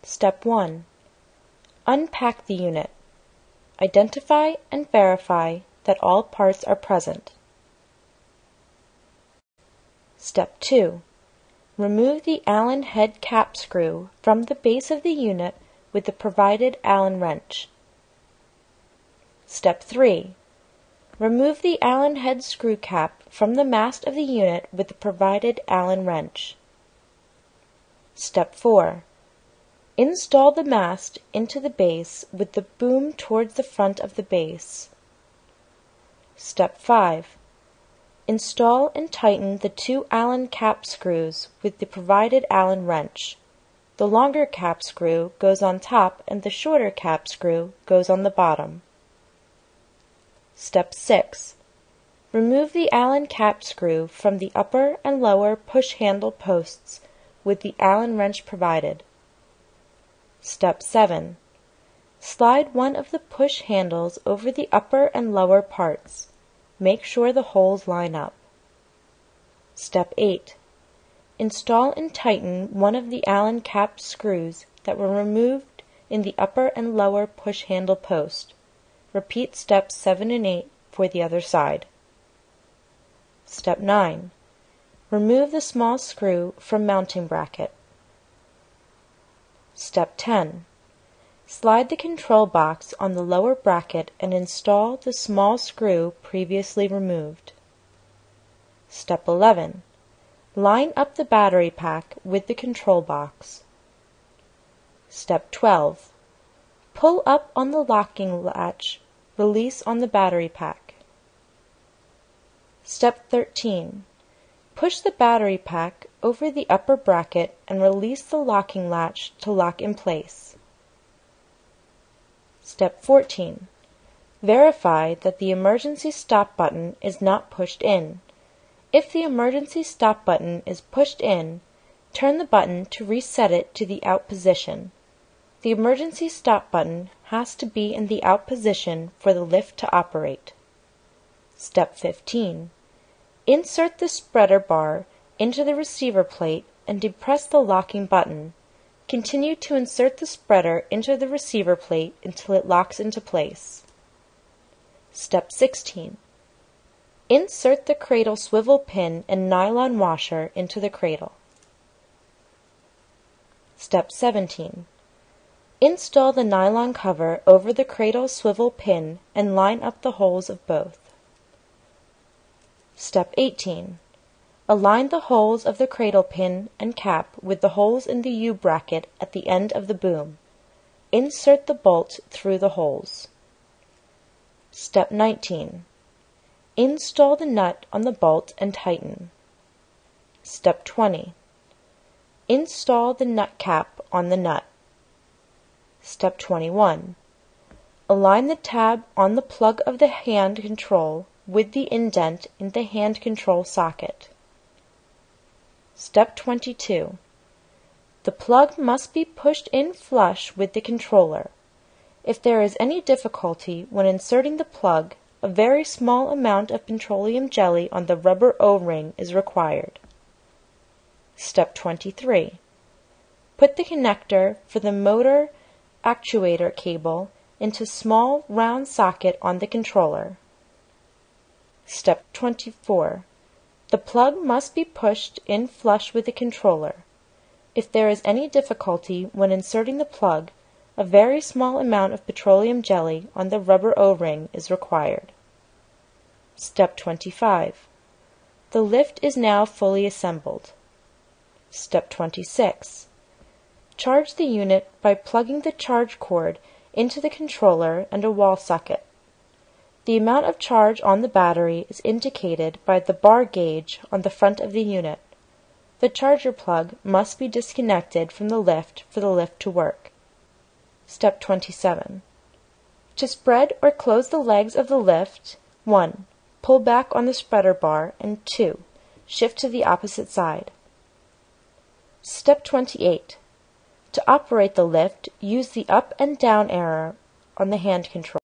Step 1. Unpack the unit. Identify and verify that all parts are present. Step 2. Remove the Allen head cap screw from the base of the unit with the provided Allen wrench. Step 3. Remove the Allen head screw cap from the mast of the unit with the provided Allen wrench. Step 4. Install the mast into the base with the boom towards the front of the base. Step 5. Install and tighten the 2 Allen cap screws with the provided Allen wrench. The longer cap screw goes on top and the shorter cap screw goes on the bottom. Step 6. Remove the Allen cap screw from the upper and lower push handle posts with the Allen wrench provided. Step 7. Slide one of the push handles over the upper and lower parts. Make sure the holes line up. Step 8. Install and tighten one of the Allen cap screws that were removed in the upper and lower push handle post. Repeat steps 7 and 8 for the other side. Step 9. Remove the small screw from mounting bracket. Step 10. Slide the control box on the lower bracket and install the small screw previously removed. Step 11. Line up the battery pack with the control box. Step 12. Pull up on the locking latch, release on the battery pack. Step 13. Push the battery pack over the upper bracket and release the locking latch to lock in place. Step 14. Verify that the emergency stop button is not pushed in. If the emergency stop button is pushed in, turn the button to reset it to the out position. The emergency stop button has to be in the out position for the lift to operate. Step 15. Insert the spreader bar into the receiver plate and depress the locking button. Continue to insert the spreader into the receiver plate until it locks into place. Step 16. Insert the cradle swivel pin and nylon washer into the cradle. Step 17. Install the nylon cover over the cradle swivel pin and line up the holes of both. Step 18. Align the holes of the cradle pin and cap with the holes in the U-bracket at the end of the boom. Insert the bolt through the holes. Step 19. Install the nut on the bolt and tighten. Step 20. Install the nut cap on the nut. Step 21. Align the tab on the plug of the hand control with the indent in the hand control socket. Step 22. The plug must be pushed in flush with the controller. If there is any difficulty when inserting the plug, a very small amount of petroleum jelly on the rubber O-ring is required. Step 23. Put the connector for the motor actuator cable into small round socket on the controller. Step 24. The plug must be pushed in flush with the controller. If there is any difficulty when inserting the plug, a very small amount of petroleum jelly on the rubber O-ring is required. Step 25. The lift is now fully assembled. Step 26. Charge the unit by plugging the charge cord into the controller and a wall socket. The amount of charge on the battery is indicated by the bar gauge on the front of the unit. The charger plug must be disconnected from the lift for the lift to work. Step 27. To spread or close the legs of the lift, 1. Pull back on the spreader bar, and 2. Shift to the opposite side. Step 28. To operate the lift, use the up and down arrow on the hand control.